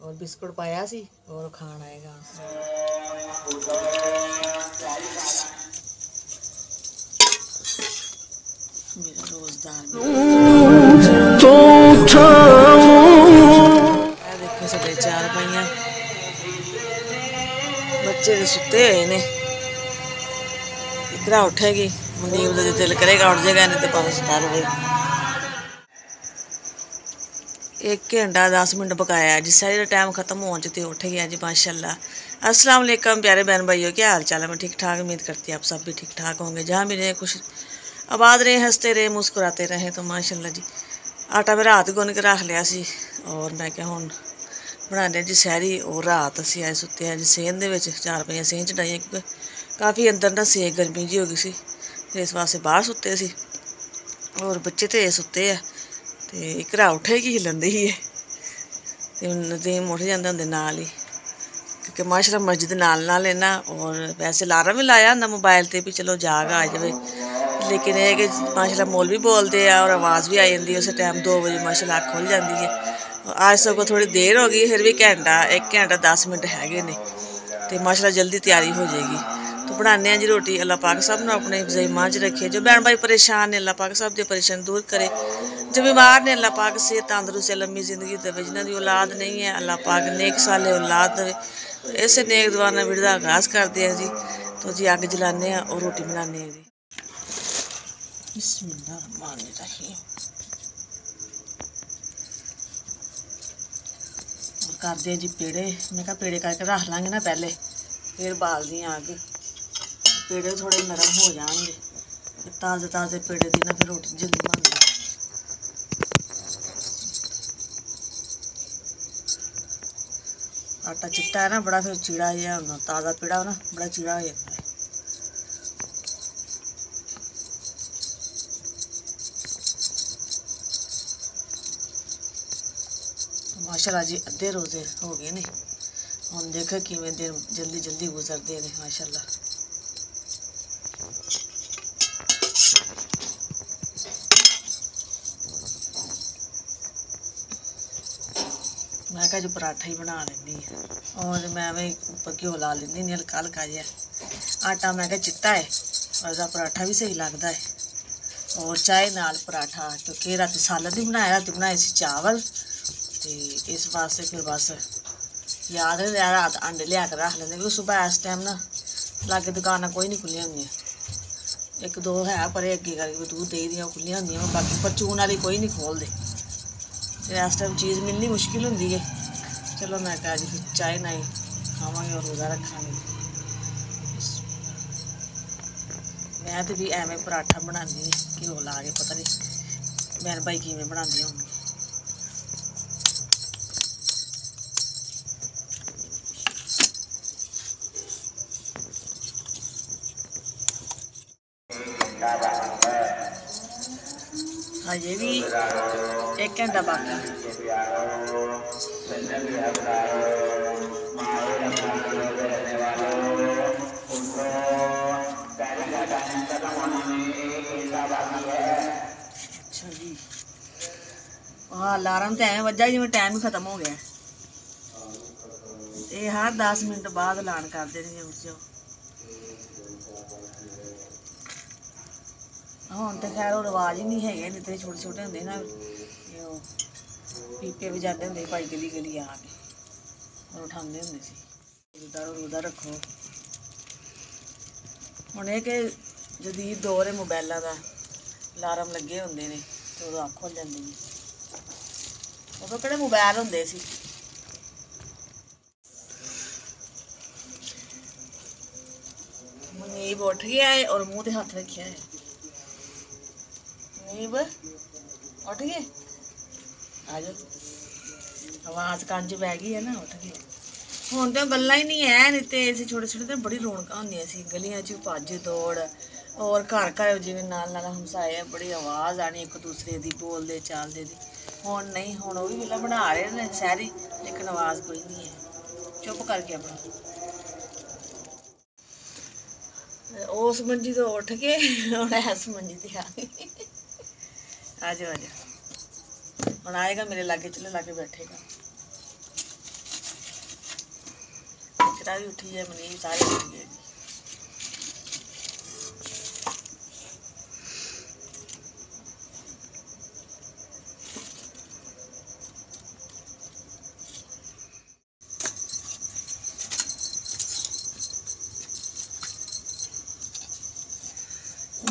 और बिस्कुट पाया सी और खान आएगा। मेरा रोजदार देखो साढ़े 4 पाइया बच्चे तो सुते हुए ने। इकरा उठेगी मुनीब का दिल करेगा उठ जाएगा, नहीं तो पापा सुता रहे। 1 घंटा 10 मिनट पकाया। जिस सारे टाइम खत्म हो तो उठ गया जी माशाल्लाह। अस्सलाम वालेकुम प्यारे बहन भाइयों, क्या हाल चाल है? मैं ठीक ठाक, उम्मीद करती है आप सब भी ठीक ठाक होंगे। जहाँ भी रहे खुश आबाद रहे, हंसते रहे, मुस्कुराते रहे। तो माशाल्लाह जी आटा मैं रात गुन के रख लिया सी और मैं क्या हुण बनाने जी सैरी। और रात असीं आए सुते हैं जी सेहन दे विच 4 पईयां सेहन चढ़ाइयां क्योंकि काफ़ी अंदर ना सेक गर्मी जी हो गई सी, इस वास्ते बाहर सुते सी। और बच्चे तो सुते है तो इकरा उठेगी हिलंदी ही है तो नदीम उठ जाते होंगे नाल ही, क्योंकि माशाल्लाह मस्जिद नाल है ना। और वैसे अलार्म भी लाया होंदा मोबाइल ते भी चलो जाग आ जाए, लेकिन यह कि माशाल्लाह मोल भी बोलते हैं और आवाज़ भी आ जाती है उस टाइम 2 बजे माशाल्लाह अख खुल जाती है। आज सगों थोड़ी देर हो गई, फिर भी 1 घंटा 10 मिनट है ने तो माशाल्लाह जल्दी तैयारी हो जाएगी। तो बनाने जी रोटी। अल्लाह पाक सब ने अपने हिफ्ज़-ए-ईमान च रखे। जो बहन भाई परेशान ने अल्लाह पाक सब दी परेशानी दूर करे। जो बीमार ने अल्लाह पाक सेहत तंदरुस्ती लम्मी जिंदगी देवे। जिन्हों की औलाद नहीं है अल्लाह पाक नेक साले औलाद देवे। तो इस नेक दुआ ने वीडियो का आगाज़ करते हैं जी। तो जी अग जलाने और रोटी बनाने जी। बिस्मिल्लाहिर्रहमानिर्रहीम। और करते हैं जी पेड़े। मैं कहा पेड़े करके रख लाँगे ना पहले, फिर बाल दी अग। पेड़े थोड़े नरम हो जाएंगे, ताज़े ताज़े पेड़े दी ना फिर रोटी जल्दी बनती। आटा चिट्टा है ना बड़ा, फिर चीड़ा जहा होंदा, ताज़ा पेड़ा हो ना बड़ा चीड़ा हो जाता है। तो माशाल्लाह जी अद्धे रोजे हो गए ने। हम देखो किवें दिन जल्दी जल्दी गुजरते हैं माशाल्लाह। मैं कहा जो पराठा ही बना लेंदी और मैं उपर घ्यो ला लेंदी नहीं हल्का हल्का जहा। आटा मैं कहा चिट्टा है और पराठा भी सही लगता है। और चाय नाल पराठा, क्योंकि रात सालन नहीं बनाया, रात बनाए सी चावल तो इस वास्ते फिर बस याद नहीं रहा रात अंडे लिया कर रख लेंगे, क्योंकि सुबह इस टाइम ना लागे दुकाना कोई नहीं खुलियां होंगी। 1-2 है पर अगे करके दूध दे दियाँ खुलियां होंगी, बाकी परचून वाली कोई नहीं खोलते। इस टाइम चीज़ मिलनी मुश्किल होंगी है। चलो मैं कहा जी फिर चाय ना ही खावे और रोज़ा रखा। मैं तो भी एवं पराठा बनानी घ्यो ला के, पता नहीं बहन भाई किवें बनाते होंगे। अजे भी 1 घंटा बाकी। अच्छा जी हाँ अलार्म तो एवं वजा जिवें टाइम ही खत्म हो गया। ये हर 10 मिनट बाद ऐलान कर देंगे उसको। हम तो खैर वो रिवाज ही नहीं है, नहीं तो छोटे छोटे होंगे ना पीपे बजाते होंगे भाई गली गली आके और उठाते होंगे सी रोज़ा रखो। हुण ये कि जदीद दौर है मोबाइलों का, अलार्म लगे होंगे ने तो उदों अख खुल जाती है। उदों किहड़े मोबाइल होंगे सी। मुनीब उठ गया है और मुँह ते हथ रखिया है। मुनीब उठ गए, आ जाओ, आवाज़ कान च पै गई है ना, उठ गए। हुण तो गल्लां ही नहीं है, नहीं तो ऐसे छोटे छोटे तो बड़ी रौनक होंदियां सी गलियां च भज दौड़। और घर घर जिवें नाल नाल हमसाए बड़ी आवाज़ आनी एक दूसरे की बोलते चालते दी। हुण नहीं, हुण वो भी वेला बना रहे हैं सैरी, लेकिन आवाज़ कोई नहीं है। चुप करके अपना उस मंजी तो उठ के हुण इस मंजी ते आ गई। आ जाओ आ जाओ, हुण आएगा मेरे लागे, चलो लागे बैठेगा। इकरा भी उठी है, मनीष सारे उठ गए।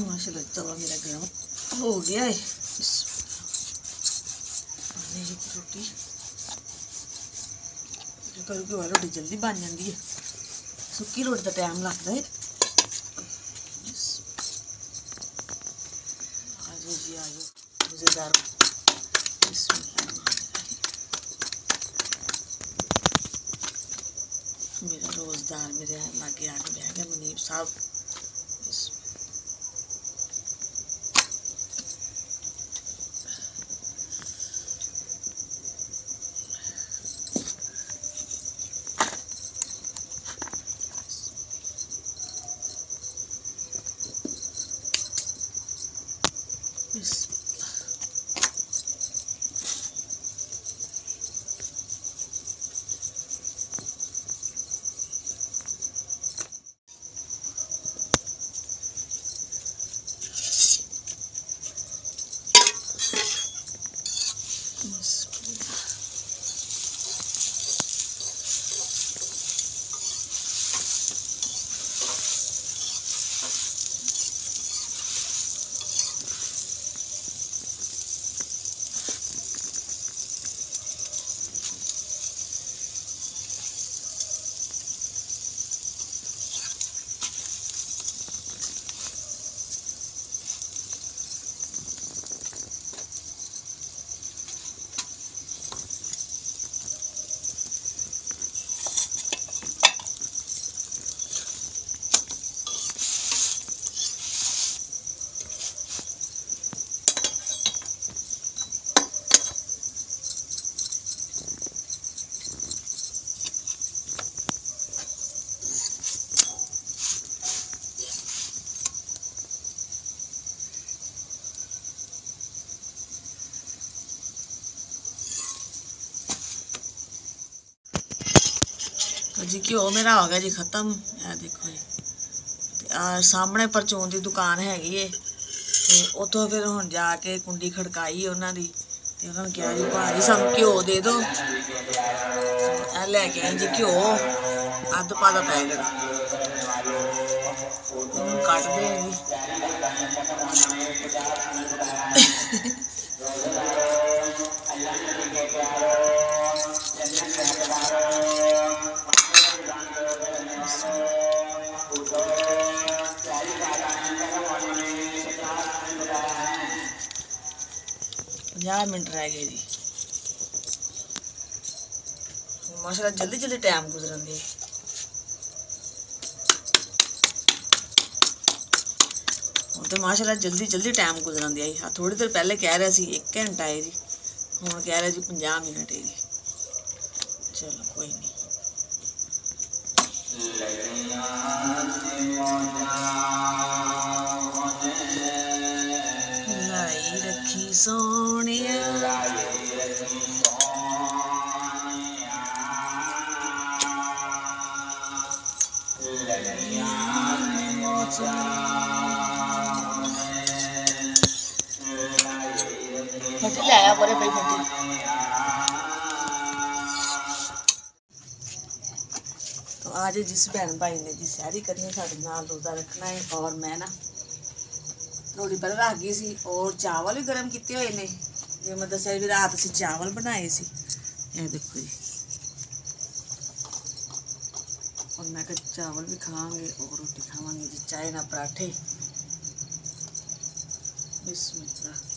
माशाल्लाह तवा मेरा गर्म हो गया है। रोटी क्योंकि वह रोटी जल्दी बन जाती है, सुक्की रोटी का टाइम लगता है। आजो जी आजो मज़ेदार। मेरा रोज़दार मेरे लागे आके बह गया मुनीब साहब। तो जी घ्यो मेरा हो गया जी खत्म। यह देखो जी सामने परचून की दुकान हैगी है, तो उतों फिर हुण जाके कुंडी खड़काई उन्होंने दी, तो उन्होंने कहा जी भाजी सानू घ्यो दे दो। लैके आई जी घ्यो अद्ध पा दा पैकेट, कटदे हैं जी। पंजाह मिनट रह गए जी। माशाल्लाह जल्दी जल्दी टाइम गुजरन दे। तो माशाल्लाह जल्दी जल्दी टाइम गुजरन दिया। हाँ थोड़ी देर पहले कह रहा सी 1 घंटा है जी, हुण कह रहा जी 50 मिनट है जी। चलो कोई नहीं। लाई रखी सोने फटी लाया बड़े भाई फटी। तो आज जिस बहन भाई ने जी सैरी करनी साढ़े नाल रोज़ा रखना है, और मैं ना रोटी पहले रख गई सी और चावल भी गर्म किए हुए ने। जो मैं दसिया भी रात असीं चावल बनाए सी, ये देखो जी। और मैं कहा चावल भी खावांगे और रोटी खावांगे जी, चाय ना पराठे। बिस्मिल्लाह।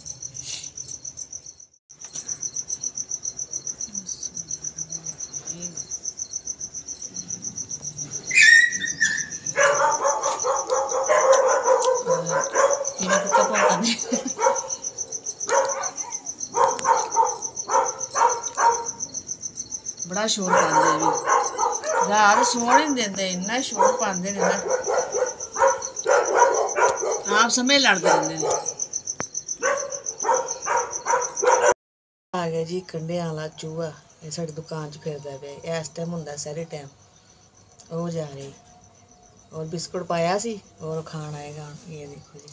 बड़ा शोर पाते भी, रात सौन ही नहीं देंगे, इन्ना शोर पाते हैं ना, आप समय लड़ते रहते हैं। आ गया जी कंडे वाला चूहा, ये साड़ी दुकान च फिरदा पे। इस टाइम होंदा सारे टाइम वो जा रही और बिस्कुट पाया सी और खान आएगा। ये देखो जी,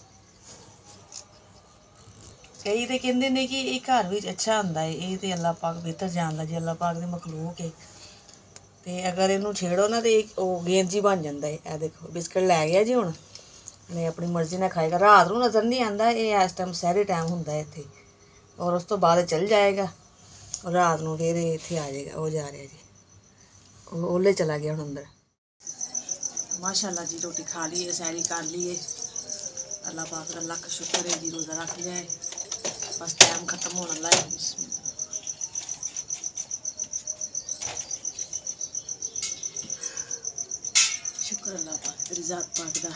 कई तो कहते ने कि ये घर भी अच्छा होंगे, ये तो अल्लाह पाक बेहतर जानता जी, अल्लाह पाक की मखलूक है। तो अगर इनू छेड़ो ना तो गेंद जी बन जाता है। यह देखो बिस्कुट लै गया जी, हुण नहीं अपनी मर्जी ने खाएगा। रात को नज़र नहीं आता, ये इस टाइम सहरी टाइम होंगे इत्थे, और उस तो बाद चल जाएगा और रात को फिर इत्थे आ जाएगा। वो जा रहा जी, ओले चला गया हुण अंदर। माशाल्लाह जी, रोटी खा ली है, सैरी कर ली है। अल्लाह पाक का लख शुक्र है जी, रोज़ा रख लिया है, बस टाइम खत्म होने वाला है। शुक्र अल्लाह पाक तेरी ज़ात पाक दा।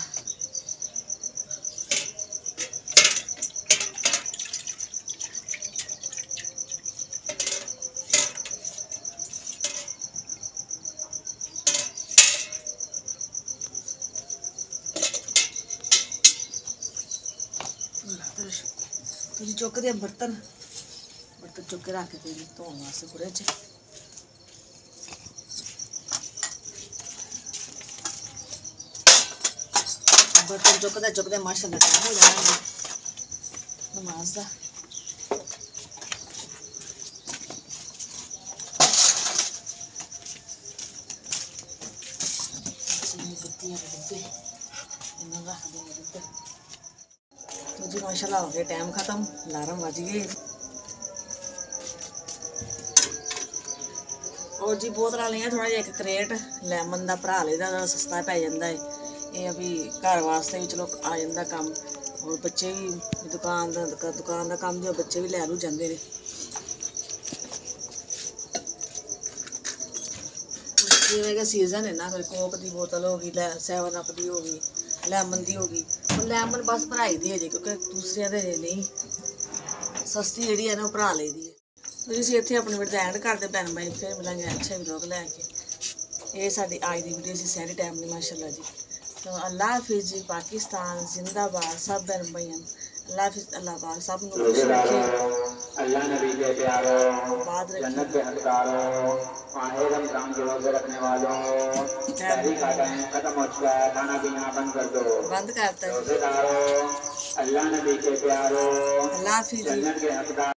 तुझे चुक दे बर्तन चुक के रख के धोने वास्ते कुड़े च। बर्तन चुकते माशाल्लाह टाइम हो जाना नमाज का। पत्तियां डब्बे इन्हों रख देंगे उधर। तो जी माशाल्लाह हो गया टाइम खत्म, अलार्म बज गए। और जी बोतल लिया थोड़ा जिहा एक क्रेट लैमन का भरा लेदा, सस्ता पै जाता है। ये अभी घर वास्ते भी चलो आ जाता काम, और बच्चे भी दुकान का काम जो बच्चे भी लै लू जाते हैं। जिवें कि सीजन है ना, फिर कोक की बोतल हो गई, 7 अप की हो गई, लैमन की हो गई। और लैमन बस भराई दी है जी, क्योंकि दूसरिया तो नहीं, सस्ती जी है ना भरा ली दी है। तो जी इतने अपनी वीडियो एंड करते भैन भाई, फिर मिलेंगे अच्छे व्लॉग लैके। ये साडी अज की वीडियो सी सहरी टाइम की माशाल्लाह जी। तो अल्लाह हाफिज़ जी, पाकिस्तान जिंदाबाद, सब बहन भाइयों अल्लाह हाफिज़। अल्लाह पाक सब नूं खुश रखे, अल्लाह नबी के प्यारों, बाद जन्नत के हकदारों, माहे रमज़ान के रोज़े रखने वालों, सहरी का टाइम खत्म हो चुका है, खाना पीना बंद कर दो, बंद करता है। रोज़ेदारों, अल्लाह नबी के प्यारों, अल्लाह हाफिज़ जी, जन्नत के हकदार।